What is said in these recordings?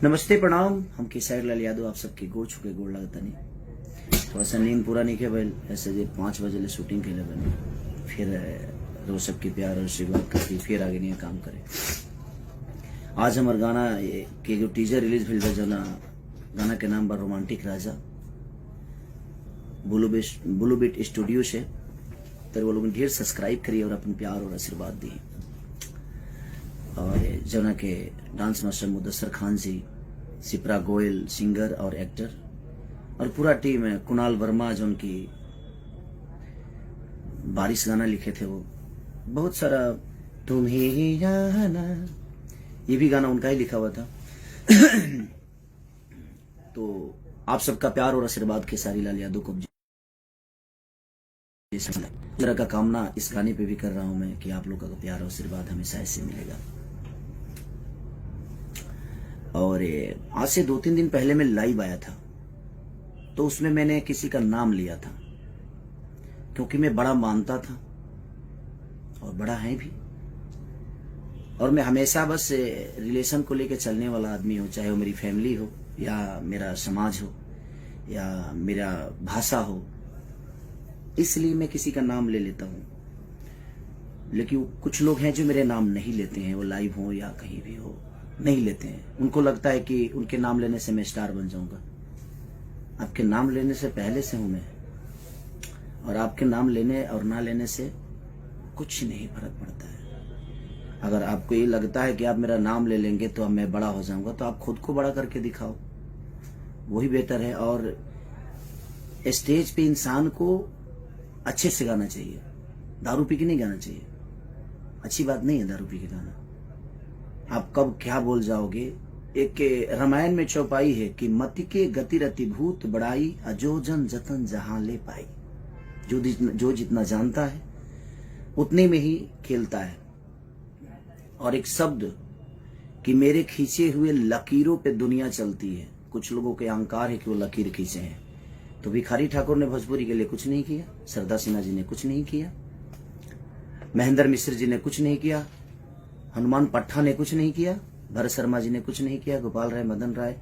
नमस्ते प्रणाम। हम केसारी लाल यादव आप सबके गोड़ छुके गोड़ लगता नहीं। थोड़ा सा नींद पूरा नहीं किया भाई, ऐसे जे 5 बजे ले शूटिंग के लिए बने, फिर रोज सबके प्यार और आशीर्वाद करके फिर आगे नहीं काम करे। आज हमारे गाना के जो टीजर रिलीज भेल बा, जना गाना के नाम बा रोमांटिक राजा। ब्लू बीट स्टूडियो से तो वो लोग ढेर सब्सक्राइब करिए और अपन प्यार और आशीर्वाद दिए। और जना के डांस मास्टर मुदस्सर खान जी, सिपरा गोयल सिंगर और एक्टर, और पूरा टीम है। कुणाल वर्मा जो उनकी बारिश गाना लिखे थे, वो बहुत सारा तुम्हें ही जाना, ये भी गाना उनका ही लिखा हुआ था। तो आप सबका प्यार और आशीर्वाद केसारी लाल यादव को तरह का कामना इस गाने पे भी कर रहा हूं मैं कि आप लोगों का प्यार और आशीर्वाद हमेशा ऐसे मिलेगा। और आज से 2-3 दिन पहले मैं लाइव आया था, तो उसमें मैंने किसी का नाम लिया था क्योंकि मैं बड़ा मानता था और बड़ा है भी। और मैं हमेशा बस रिलेशन को लेकर चलने वाला आदमी हूं, चाहे वो मेरी फैमिली हो या मेरा समाज हो या मेरा भाषा हो, इसलिए मैं किसी का नाम ले लेता हूं। लेकिन कुछ लोग हैं जो मेरे नाम नहीं लेते हैं, वो लाइव हो या कहीं भी हो नहीं लेते हैं। उनको लगता है कि उनके नाम लेने से मैं स्टार बन जाऊंगा। आपके नाम लेने से पहले से हूं मैं, और आपके नाम लेने और ना लेने से कुछ नहीं फर्क पड़ता है। अगर आपको ये लगता है कि आप मेरा नाम ले लेंगे तो अब मैं बड़ा हो जाऊंगा, तो आप खुद को बड़ा करके दिखाओ, वही बेहतर है। और स्टेज पे इंसान को अच्छे से गाना चाहिए, दारू पी के नहीं गाना चाहिए। अच्छी बात नहीं है दारू पी के गाना। आप कब क्या बोल जाओगे। एक रामायण में चौपाई है कि मति के गति रति भूत बड़ाई, अजोजन जतन जहां ले पाई। जो जितना जानता है उतने में ही खेलता है। और एक शब्द कि मेरे खींचे हुए लकीरों पे दुनिया चलती है। कुछ लोगों के अहंकार है कि वो लकीर खींचे हैं। तो भिखारी ठाकुर ने भोजपुरी के लिए कुछ नहीं किया, सरदा सिन्हा जी ने कुछ नहीं किया, महेंद्र मिश्र जी ने कुछ नहीं किया, हनुमान पट्टा ने कुछ नहीं किया, भरत शर्मा जी ने कुछ नहीं किया, गोपाल राय, मदन राय,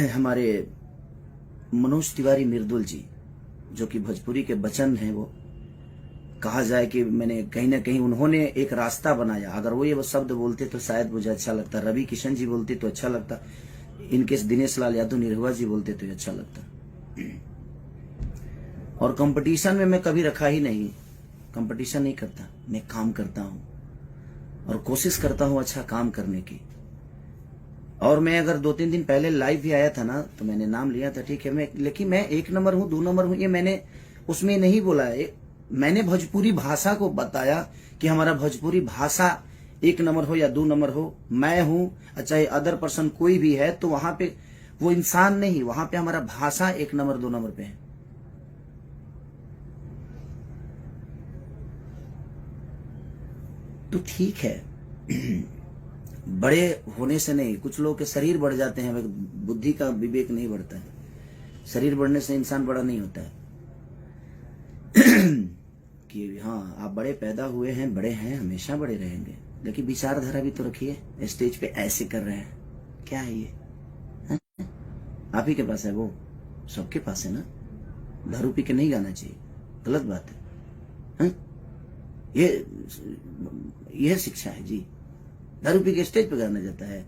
हमारे मनोज तिवारी मिर्दुल जी जो कि भोजपुरी के बचन हैं, वो कहा जाए कि मैंने कहीं ना कहीं उन्होंने एक रास्ता बनाया। अगर वो ये शब्द बोलते तो शायद मुझे अच्छा लगता, रवि किशन जी बोलते तो अच्छा लगता, इनके दिनेश लाल यादव निरहुआ जी बोलते तो अच्छा लगता। और कंपटीशन में मैं कभी रखा ही नहीं, कंपटीशन नहीं करता, मैं काम करता हूं और कोशिश करता हूं अच्छा काम करने की। और मैं अगर 2-3 दिन पहले लाइव भी आया था ना, तो मैंने नाम लिया था, ठीक है, लेकिन मैं 1 नंबर हूं 2 नंबर हूं ये मैंने उसमें नहीं बोला है। मैंने भोजपुरी भाषा को बताया कि हमारा भोजपुरी भाषा 1 नंबर हो या 2 नंबर हो, मैं हूं चाहे अदर पर्सन कोई भी है, तो वहां पे वो इंसान नहीं, वहां पे हमारा भाषा 1 नंबर 2 नंबर पे है। तो ठीक है, बड़े होने से नहीं, कुछ लोगों के शरीर बढ़ जाते हैं, बुद्धि का विवेक नहीं बढ़ता है। शरीर बढ़ने से इंसान बड़ा नहीं होता है। कि हाँ आप बड़े पैदा हुए हैं, बड़े हैं, हमेशा बड़े रहेंगे, लेकिन विचारधारा भी तो रखिए। स्टेज पे ऐसे कर रहे हैं, क्या है ये? आप ही के पास है, वो सबके पास है ना। दारू पी के नहीं गाना चाहिए, गलत बात है। यह शिक्षा है जी। दारू पी के स्टेज पे गाना जाता है,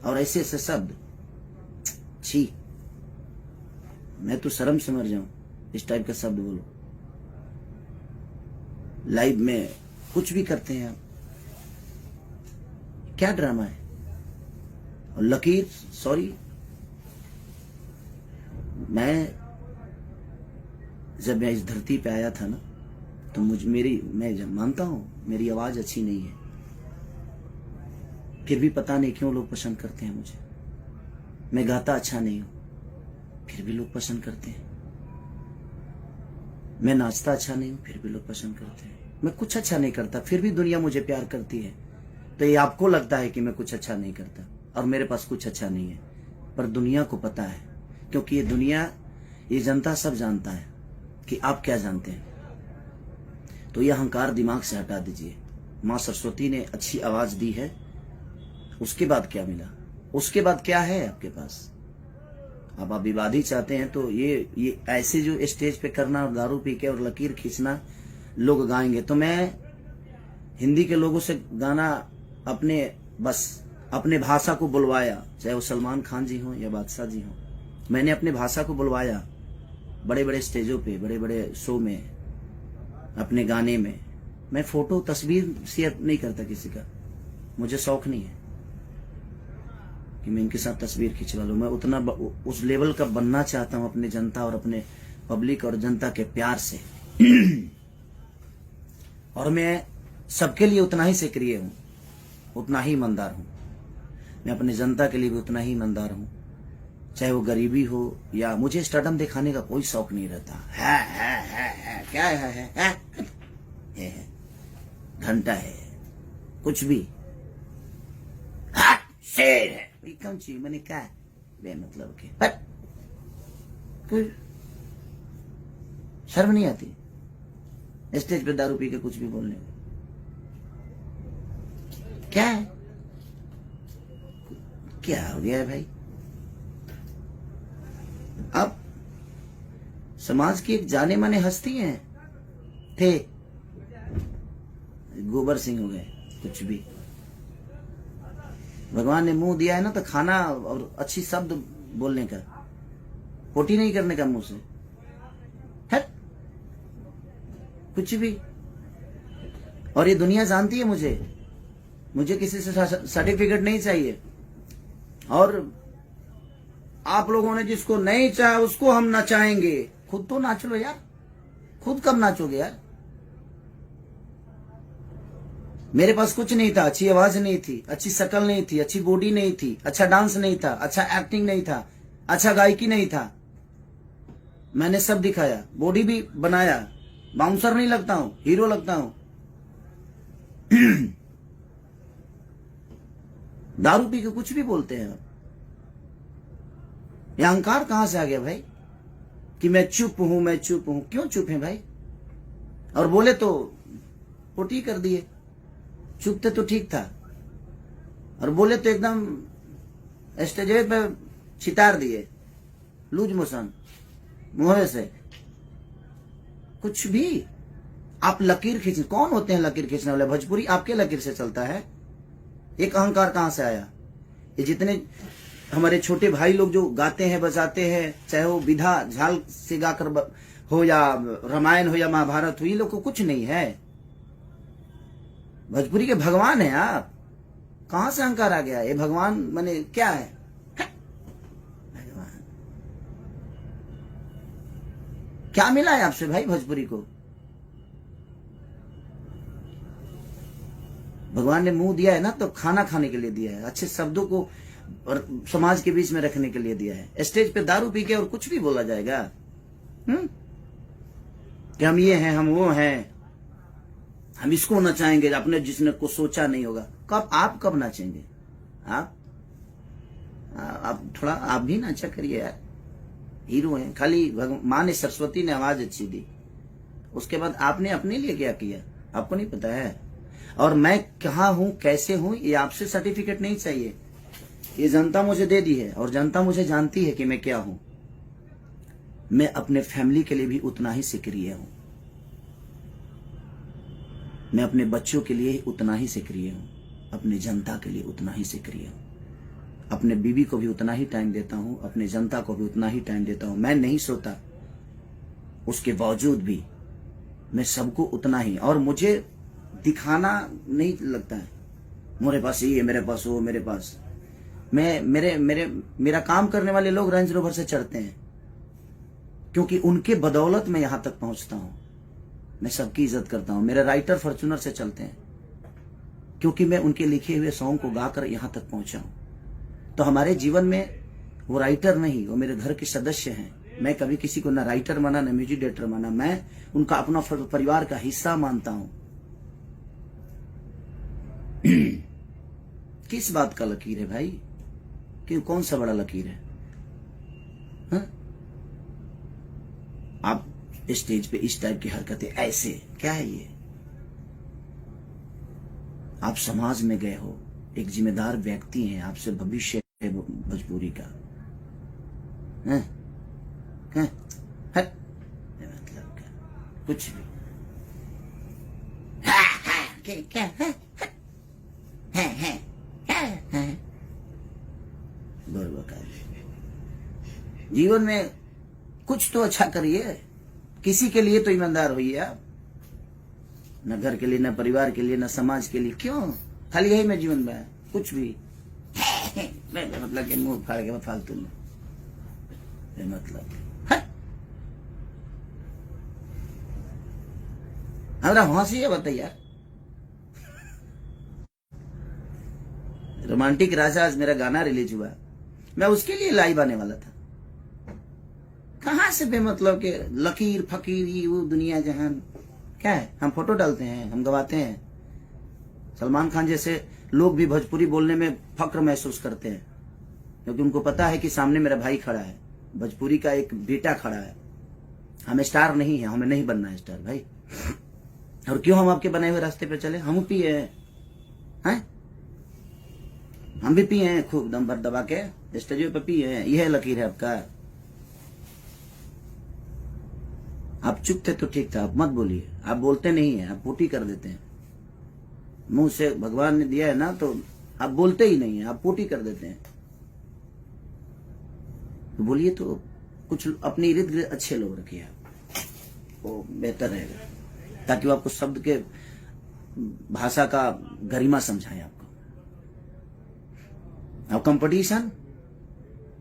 और ऐसे ऐसे शब्द, छी, मैं तो शर्म से मर जाऊं इस टाइप का शब्द बोलो। लाइव में कुछ भी करते हैं आप, क्या ड्रामा है। और लकीर, सॉरी, मैं जब मैं इस धरती पे आया था ना, तो मैं मानता हूं मेरी आवाज अच्छी नहीं है, फिर भी पता नहीं क्यों लोग पसंद करते हैं मुझे। मैं गाता अच्छा नहीं हूं, फिर भी लोग पसंद करते हैं। मैं नाचता अच्छा नहीं हूं, फिर भी लोग पसंद करते हैं। मैं कुछ अच्छा नहीं करता, फिर भी दुनिया मुझे प्यार करती है। तो ये आपको लगता है कि मैं कुछ अच्छा नहीं करता और मेरे पास कुछ अच्छा नहीं है, पर दुनिया को पता है, क्योंकि ये दुनिया, ये जनता सब जानता है कि आप क्या जानते हैं। तो यह अहंकार दिमाग से हटा दीजिए। माँ सरस्वती ने अच्छी आवाज दी है, उसके बाद क्या मिला? उसके बाद क्या है आपके पास? अब आप विवादी चाहते हैं तो ये ऐसे जो स्टेज पे करना और दारू पी के और लकीर खींचना लोग गाएंगे, तो मैं हिंदी के लोगों से गाना अपने भाषा को बुलवाया, चाहे वो सलमान खान जी हों या बादशाह जी हों। मैंने अपने भाषा को बुलवाया बड़े बड़े स्टेजों पे, बड़े बड़े शो में, अपने गाने में। मैं फोटो तस्वीर शेयर नहीं करता किसी का, मुझे शौक नहीं है कि मैं इनके साथ तस्वीर खिंचवा लूं। मैं उतना उस लेवल का बनना चाहता हूं अपने जनता और अपने पब्लिक और जनता के प्यार से। और मैं सबके लिए उतना ही सक्रिय हूं, उतना ही ईमानदार हूं। मैं अपने जनता के लिए भी उतना ही ईमानदार हूं, चाहे वो गरीबी हो या मुझे स्टारडम दिखाने का कोई शौक नहीं रहता। है क्या है घंटा है कुछ भी, शेर है कौन ची, मैंने क्या मतलब के कोई शर्म नहीं आती स्टेज पे दारू पी के कुछ भी बोलने में? क्या है, क्या हो गया है भाई? अब समाज की एक जाने माने हस्ती हैं, थे, गोबर सिंह हो गए, कुछ भी। भगवान ने मुंह दिया है ना तो खाना और अच्छी शब्द बोलने का, पोटी नहीं करने का मुंह से, है कुछ भी। और ये दुनिया जानती है मुझे किसी से सर्टिफिकेट नहीं चाहिए। और आप लोगों ने जिसको नहीं चाहा उसको हम नचाएंगे। खुद तो नाच लो यार, खुद कब नाचोगे यार? मेरे पास कुछ नहीं था, अच्छी आवाज नहीं थी, अच्छी शक्ल नहीं थी, अच्छी बॉडी नहीं थी, अच्छा डांस नहीं था, अच्छा एक्टिंग नहीं था, अच्छा गायकी नहीं था। मैंने सब दिखाया, बॉडी भी बनाया, बाउंसर नहीं लगता हूं, हीरो लगता हूं। दारू पी के कुछ भी बोलते हैं। ये अहंकार कहां से आ गया भाई कि मैं चुप हूं, मैं चुप हूं? क्यों चुप है भाई? और बोले तो पोटी कर दिए। चुप थे तो ठीक था, और बोले तो एकदम स्टेज पे छितार दिए, लूज मोशन मुंह से। कुछ भी आप लकीर खींच, कौन होते हैं लकीर खींचने वाले? भोजपुरी आपके लकीर से चलता है। एक अहंकार कहां से आया? ये जितने हमारे छोटे भाई लोग जो गाते हैं बजाते हैं, चाहे वो विधा झाल से गाकर हो या रामायण हो या महाभारत हो, ये लोग को कुछ नहीं है। भोजपुरी के भगवान है आप। कहां से अहंकार आ गया? ये भगवान माने क्या है? भगवान क्या मिला है आपसे भाई भोजपुरी को? भगवान ने मुंह दिया है ना तो खाना खाने के लिए दिया है, अच्छे शब्दों को और समाज के बीच में रखने के लिए दिया है। स्टेज पे दारू पी के और कुछ भी बोला जाएगा कि हम ये हैं, हम वो हैं, हम इसको नचाएंगे, अपने जिसने को सोचा नहीं होगा। कब नाचेंगे आप थोड़ा आप भी नाचा करिए यार, हीरो हैं। खाली माँ ने, सरस्वती ने आवाज अच्छी दी, उसके बाद आपने अपने लिए क्या किया आपको नहीं पता है। और मैं कहाँ हूं, कैसे हूं, ये आपसे सर्टिफिकेट नहीं चाहिए। ये जनता मुझे दे दी है और जनता मुझे जानती है कि मैं क्या हूं। मैं अपने फैमिली के लिए भी उतना ही सक्रिय हूं, मैं अपने बच्चों के लिए उतना ही सक्रिय हूं, अपने जनता के लिए उतना ही सक्रिय हूं, अपने बीवी को भी उतना ही टाइम देता हूं, अपने जनता को भी उतना ही टाइम देता हूं। मैं नहीं सोता, उसके बावजूद भी मैं सबको उतना ही। और मुझे दिखाना नहीं लगता है मेरे पास ये, मेरे पास वो, मेरे पास मेरा काम करने वाले लोग रेंज रोवर से चढ़ते हैं क्योंकि उनके बदौलत मैं यहां तक पहुंचता हूं। मैं सबकी इज्जत करता हूं। मेरे राइटर फॉर्च्यूनर से चलते हैं क्योंकि मैं उनके लिखे हुए सॉन्ग को गाकर यहां तक पहुंचा हूं। तो हमारे जीवन में वो राइटर नहीं, वो मेरे घर के सदस्य हैं। मैं कभी किसी को ना राइटर माना ना म्यूजिक डायरेक्टर माना, मैं उनका अपना परिवार का हिस्सा मानता हूं। किस बात का लकीर है भाई? कि कौन सा बड़ा लकीर है? हा? आप स्टेज पे इस टाइप की हरकतें, ऐसे क्या है ये? आप समाज में गए हो, एक जिम्मेदार व्यक्ति हैं, आपसे भविष्य भोजपुरी का है, है, है, मतलब क्या कुछ भी क्या है। जीवन में कुछ तो अच्छा करिए, किसी के लिए तो ईमानदार होइए आप, न घर के लिए, न परिवार के लिए, न समाज के लिए। क्यों खाली यही में जीवन में कुछ भी मतलब कि मुंह फाड़ के फालतू में मतलब हमारा हंसी है बताइए। रोमांटिक राजा आज मेरा गाना रिलीज हुआ, मैं उसके लिए लाइव आने वाला था। कहां से बेमतलब के लकीर फकीर ये वो दुनिया जहान क्या है। हम फोटो डालते हैं, हम गवाते हैं। सलमान खान जैसे लोग भी भोजपुरी बोलने में फक्र महसूस करते हैं, क्योंकि उनको पता है कि सामने मेरा भाई खड़ा है, भोजपुरी का एक बेटा खड़ा है। हमें स्टार नहीं है, हमें नहीं बनना है स्टार भाई। और क्यों हम आपके बनाए हुए रास्ते पे चले? हम पिए हैं, हम भी पिए हैं खूब दम भर दबा के स्टेज पे पिए हैं। यह लकीर है आपका। आप चुप थे तो ठीक था, आप मत बोलिए। आप बोलते नहीं है, आप पोटी कर देते हैं। मुंह से भगवान ने दिया है ना, तो आप बोलते ही नहीं है, आप पोटी कर देते हैं। तो बोलिए तो कुछ अपने इर्द गिर्द अच्छे लोग रखिए, वो बेहतर रहेगा, ताकि वो आपको शब्द के भाषा का गरिमा समझाए आपको। अब कंपटीशन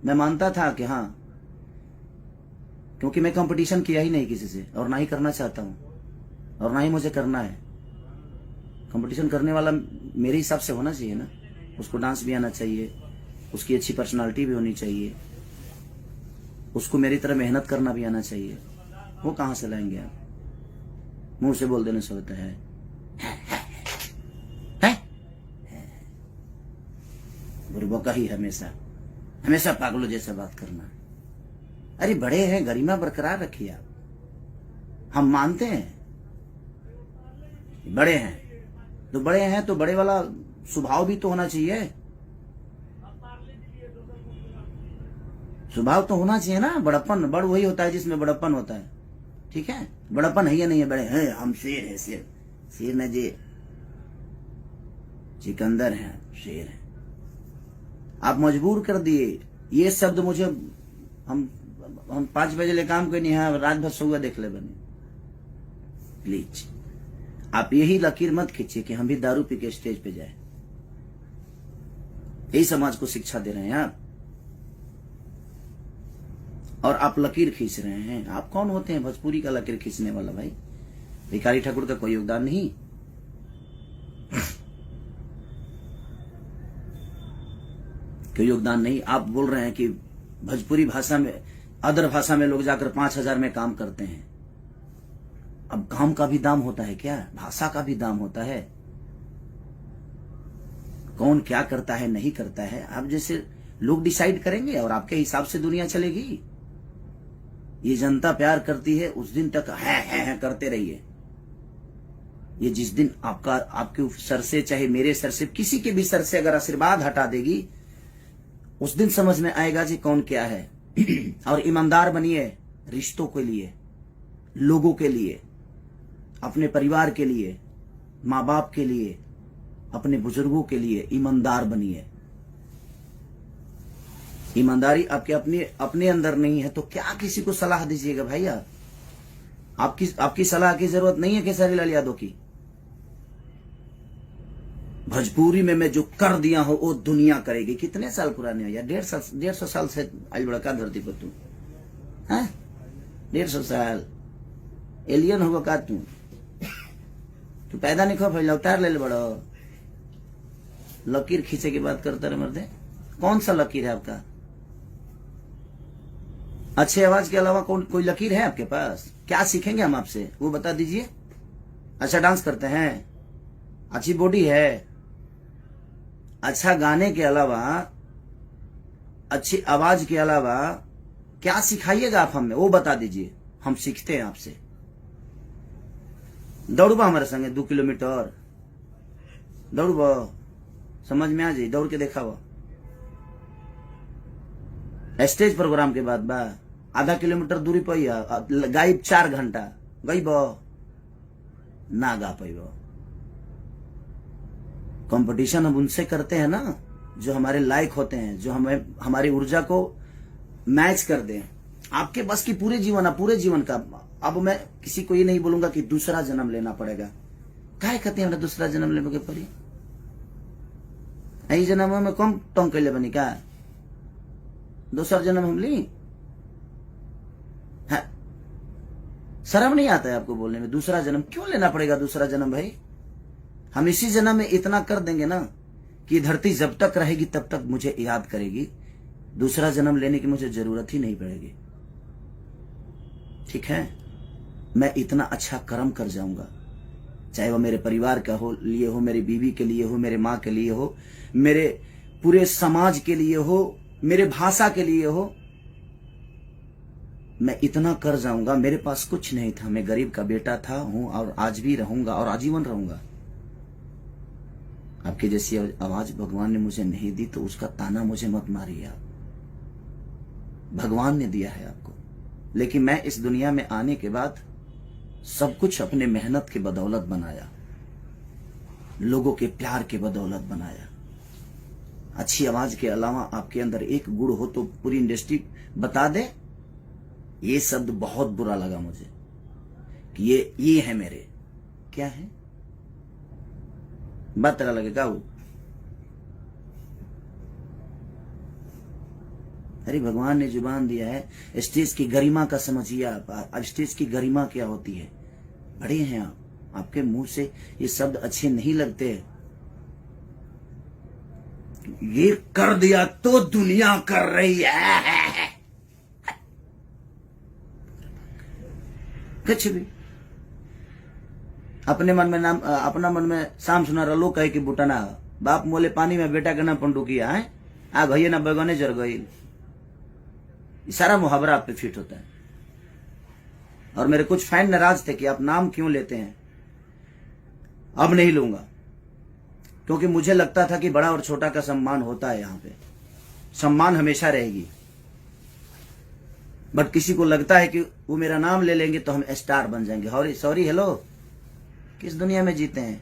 मैं मानता था कि हाँ, क्योंकि मैं कंपटीशन किया ही नहीं किसी से, और ना ही करना चाहता हूं, और ना ही मुझे करना है। कंपटीशन करने वाला मेरे हिसाब से होना चाहिए ना, उसको डांस भी आना चाहिए, उसकी अच्छी पर्सनालिटी भी होनी चाहिए, उसको मेरी तरह मेहनत करना भी आना चाहिए। वो कहां से लाएंगे आप? मुंह से बोल देने से होता है। बुरबो का ही हमेशा हमेशा पागलों जैसा बात करना। अरे बड़े हैं, गरिमा बरकरार रखिए आप। हम मानते हैं बड़े हैं, तो बड़े हैं तो बड़े वाला स्वभाव भी तो होना चाहिए। स्वभाव तो होना चाहिए ना। बड़प्पन, बड़ वही होता है जिसमें बड़प्पन होता है। ठीक है, बड़प्पन है या नहीं है? बड़े हैं, हम शेर है, शेर शेर न जी, सिकंदर है, शेर है। आप मजबूर कर दिए ये शब्द मुझे। हम 5 बजे ले काम करनी है, रात भर सुबह देख ले बने। प्लीज आप यही लकीर मत खींचिए कि हम भी दारू पी के स्टेज पे जाए। यही समाज को शिक्षा दे रहे हैं आप, और आप लकीर खींच रहे हैं। आप कौन होते हैं भोजपुरी का लकीर खींचने वाला भाई? भिखारी ठाकुर का कोई योगदान नहीं। कोई योगदान नहीं। आप बोल रहे हैं कि भोजपुरी भाषा में, अदर भाषा में लोग जाकर 5,000 में काम करते हैं। अब काम का भी दाम होता है क्या? भाषा का भी दाम होता है। कौन क्या करता है नहीं करता है, आप जैसे लोग डिसाइड करेंगे और आपके हिसाब से दुनिया चलेगी। ये जनता प्यार करती है, उस दिन तक है करते रहिए। ये जिस दिन आपके सर से, चाहे मेरे सर से, किसी के भी सर से अगर आशीर्वाद हटा देगी, उस दिन समझ में आएगा जी कौन क्या है। और ईमानदार बनिए रिश्तों के लिए, लोगों के लिए, अपने परिवार के लिए, माँ बाप के लिए, अपने बुजुर्गों के लिए ईमानदार बनिए। ईमानदारी आपके अपने अंदर नहीं है तो क्या किसी को सलाह दीजिएगा भाई? आपकी सलाह की जरूरत नहीं है केसरी लाल यादव की। भोजपुरी में मैं जो कर दिया हूं वो दुनिया करेगी। कितने साल पुराने हो यार? 150 साल से आज बड़ा धरती पर तू है। 150 साल एलियन होगा का तू पैदा नहीं खो फैला उतार ले बड़ो। लकीर खींचे की बात करता रहे मर्दे। कौन सा लकीर है आपका? अच्छे आवाज के अलावा कोई लकीर है आपके पास? क्या सीखेंगे हम आपसे, वो बता दीजिए। अच्छा डांस करते हैं, अच्छी बॉडी है, अच्छा गाने के अलावा, अच्छी आवाज के अलावा क्या सिखाइएगा आप हमें, वो बता दीजिए, हम सीखते हैं आपसे। दौड़बा हमारे संगे 2 किलोमीटर दौड़बा, समझ में आ जाए, दौड़ के देखा हुआ। स्टेज प्रोग्राम के बाद बा आधा किलोमीटर दूरी पर गाई 4 घंटा गई बो ना गा पैबो। कंपटीशन हम उनसे करते हैं ना जो हमारे लायक होते हैं, जो हमें हमारी ऊर्जा को मैच कर दें। आपके बस की पूरे जीवन का। अब मैं किसी को ये नहीं बोलूंगा कि दूसरा जन्म लेना पड़ेगा। काहे कहते हैं दूसरा जन्म लेने के पड़ी? यही जन्म में कम टोंग कैले बनी का दूसरा जन्म हम ली? शर्म नहीं आता है आपको बोलने में? दूसरा जन्म क्यों लेना पड़ेगा? दूसरा जन्म भाई हम इसी जन्म में इतना कर देंगे ना कि धरती जब तक रहेगी तब तक मुझे याद करेगी। दूसरा जन्म लेने की मुझे जरूरत ही नहीं पड़ेगी। ठीक है, मैं इतना अच्छा कर्म कर जाऊंगा, चाहे वो मेरे परिवार का हो लिए हो, मेरी बीवी के लिए हो, मेरे माँ के लिए हो, मेरे पूरे समाज के लिए हो, मेरे भाषा के लिए हो। मैं इतना कर जाऊंगा। मेरे पास कुछ नहीं था, मैं गरीब का बेटा था, हूं और आज भी रहूंगा और आजीवन रहूंगा। आपके जैसी आवाज भगवान ने मुझे नहीं दी तो उसका ताना मुझे मत मारिए आप। भगवान ने दिया है आपको, लेकिन मैं इस दुनिया में आने के बाद सब कुछ अपने मेहनत के बदौलत बनाया, लोगों के प्यार के बदौलत बनाया। अच्छी आवाज के अलावा आपके अंदर एक गुण हो तो पूरी इंडस्ट्री बता दे। ये शब्द बहुत बुरा लगा मुझे कि ये है मेरे। क्या है? बात तरह लगेगा वो। अरे भगवान ने जुबान दिया है, स्टेज की गरिमा का समझिए आप। स्टेज की गरिमा क्या होती है? बड़े हैं आप, आपके मुंह से ये शब्द अच्छे नहीं लगते। ये कर दिया तो दुनिया कर रही है। कुछ भी अपने मन में नाम, अपना मन में शाम सुना रलो कहे कि बुटाना बाप मोले पानी में बेटा के ना पंडुकिया है आ भैया ना बगने जर गई। सारा मुहावरा आप पे फिट होता है। और मेरे कुछ फैन नाराज थे कि आप नाम क्यों लेते हैं। अब नहीं लूंगा, क्योंकि मुझे लगता था कि बड़ा और छोटा का सम्मान होता है। यहाँ पे सम्मान हमेशा रहेगी, बट किसी को लगता है कि वो मेरा नाम ले लेंगे तो हम स्टार बन जाएंगे। सॉरी हेलो, किस दुनिया में जीते हैं?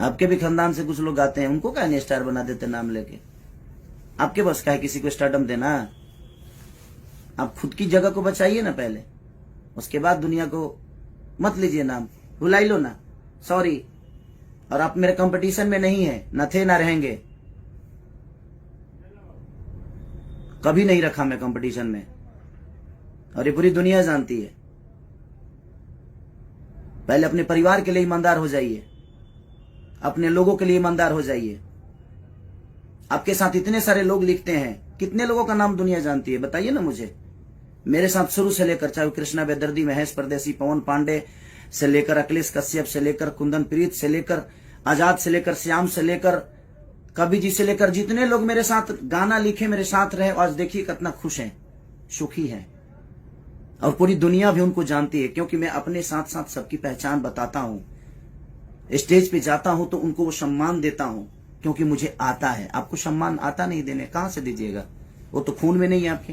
आपके भी खानदान से कुछ लोग गाते हैं, उनको क्या स्टार बना देते नाम लेके? आपके बस का है किसी को स्टारडम देना? आप खुद की जगह को बचाइए ना पहले, उसके बाद दुनिया को मत लीजिए नाम, भुला लो ना। सॉरी। और आप मेरे कंपटीशन में नहीं है, न थे ना रहेंगे। कभी नहीं रखा मैं कंपटीशन में, और ये पूरी दुनिया जानती है। पहले अपने परिवार के लिए ईमानदार हो जाइए, अपने लोगों के लिए ईमानदार हो जाइए। आपके साथ इतने सारे लोग लिखते हैं, कितने लोगों का नाम दुनिया जानती है बताइए ना मुझे। मेरे साथ शुरू से लेकर, चाहे कृष्णा बेदर्दी, महेश परदेसी, पवन पांडे से लेकर अखिलेश कश्यप से लेकर कुंदन प्रीत से लेकर आजाद से लेकर श्याम से लेकर कवि जी से लेकर, जितने लोग मेरे साथ गाना लिखे, मेरे साथ रहे, आज देखिए कितना खुश हैं, सुखी हैं। और पूरी दुनिया भी उनको जानती है, क्योंकि मैं अपने साथ साथ सबकी पहचान बताता हूं। स्टेज पे जाता हूं तो उनको वो सम्मान देता हूं, क्योंकि मुझे आता है। आपको सम्मान आता नहीं देने, कहां से दीजिएगा? वो तो खून में नहीं है आपके,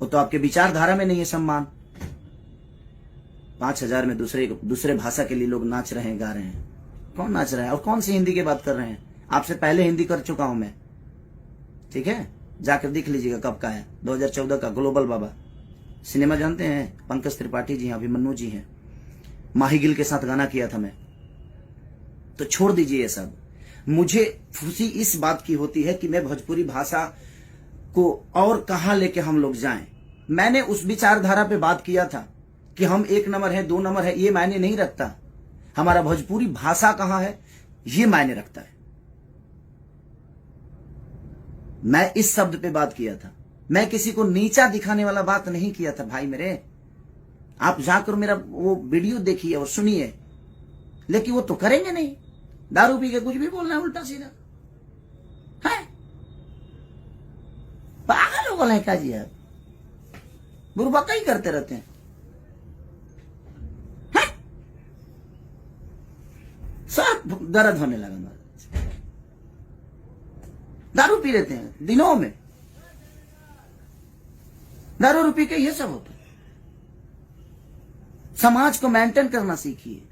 वो तो आपके विचारधारा में नहीं है सम्मान। 5000 में दूसरे भाषा के लिए लोग नाच रहे हैं, गा रहे हैं। कौन नाच रहा है? और कौन सी हिंदी की बात कर रहे हैं? आपसे पहले हिंदी कर चुका हूं मैं, ठीक है? जाकर देख लीजिएगा कब का है, 2014 का। ग्लोबल बाबा सिनेमा जानते हैं? पंकज त्रिपाठी जी हैं, अभिमन्यु जी हैं, माही गिल के साथ गाना किया था मैं। तो छोड़ दीजिए ये सब। मुझे खुशी इस बात की होती है कि मैं भोजपुरी भाषा को और कहां लेके हम लोग जाएं। मैंने उस विचारधारा पे बात किया था कि हम 1 नंबर है, 2 नंबर है, ये मायने नहीं रखता। हमारा भोजपुरी भाषा कहां है ये मायने रखता है। मैं इस शब्द पे बात किया था। मैं किसी को नीचा दिखाने वाला बात नहीं किया था भाई मेरे। आप जाकर मेरा वो वीडियो देखिए और सुनिए, लेकिन वो तो करेंगे नहीं। दारू पी के कुछ भी बोलना है उल्टा सीधा है। पागल हो गए क्या जी आप? बुरबका ही करते रहते हैं। सब दर्द होने लगा। दारू पी लेते हैं दिनों में, दारू रुपये के ये सब होता है। समाज को मेंटेन करना सीखिए।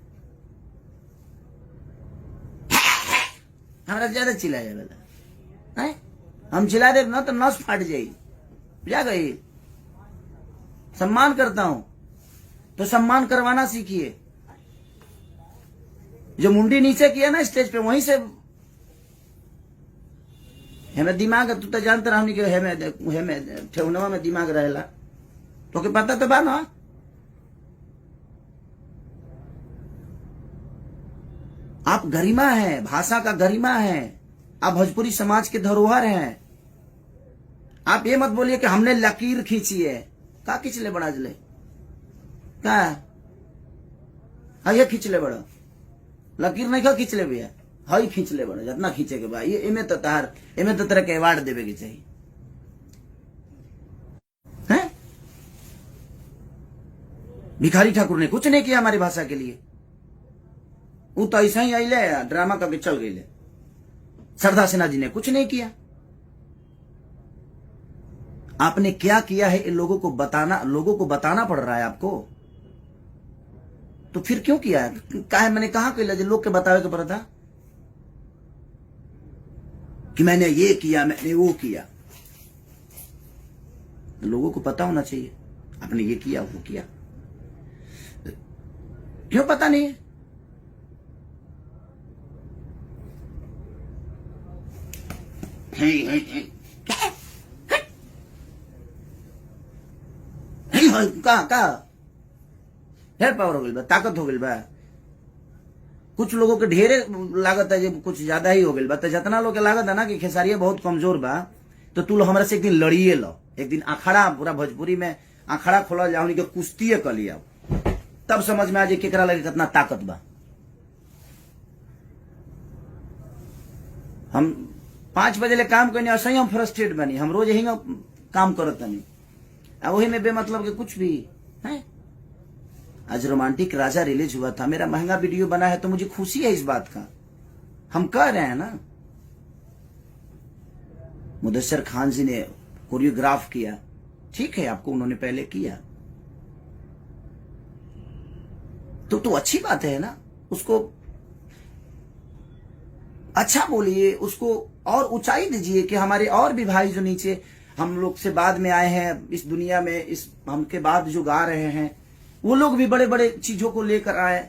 हमारा ज्यादा चिल्लाया वाला है, हम चिल्ला दे ना तो नस फाट जाएगी। क्या गई, सम्मान करता हूं तो सम्मान करवाना सीखिए। जो मुंडी नीचे किया ना स्टेज पे, वहीं से हमें दिमाग, तू तो जानता रहा कि हमें ठेहुनवा में दिमाग रहेला, तो के पता तो बा ना। आप गरिमा है, भाषा का गरिमा है, आप भोजपुरी समाज के धरोहर हैं। आप ये मत बोलिए कि हमने लकीर खींची है। का खींचले बड़ा जले का ये खींचले बड़ा लकीर नहीं का खींचले भैया, हई खींचले बड़ा जितना खींचे के बा। ये इमे तो तरह के अवार्ड देवे के चाहिए हैं? भिखारी ठाकुर ने कुछ नहीं किया हमारी भाषा के लिए, वो तो ऐसा ही आइले ड्रामा करके चल गए। सरदार सिन्हा जी ने कुछ नहीं किया। आपने क्या किया है ये लोगों को बताना पड़ रहा है आपको। तो फिर क्यों किया है? मैंने कहा कि लोग के बतावे के पड़ा था कि मैंने ये किया, मैंने वो किया। लोगों को पता होना चाहिए आपने ये किया वो किया। क्यों पता नहीं है? का ढेर पावर हो गई बा, ताकत हो गई बा। कुछ लोगों के ढेरे लागत है, जब कुछ ज्यादा ही हो गई बा। तो जितना लोग के लागत है ना कि खेसारिया बहुत कमजोर बा, तो तू हमरा से एक दिन लड़िए लो। एक दिन अखाड़ा, पूरा भोजपुरी में अखाड़ा खोला जाओ, के कुश्ती कर लिया, तब समझ में आ जाए केकरा लगे कितना ताकत बा। हम 5 बजे ले काम करने ऐसा ही हम फ्रस्ट्रेट बनी। हम रोज यही काम करत नहीं, वही में बेमतलब के कुछ भी है। आज रोमांटिक राजा रिलीज हुआ था, मेरा महंगा वीडियो बना है तो मुझे खुशी है इस बात का। हम कह रहे हैं ना, मुदस्सिर खान जी ने कोरियोग्राफ किया, ठीक है, आपको उन्होंने पहले किया तो अच्छी बात है ना। उसको अच्छा बोलिए, उसको और ऊंचाई दीजिए कि हमारे और भी भाई जो नीचे हम लोग से बाद में आए हैं इस दुनिया में, इस हमके बाद जो गा रहे हैं, वो लोग भी बड़े बड़े चीजों को लेकर आए।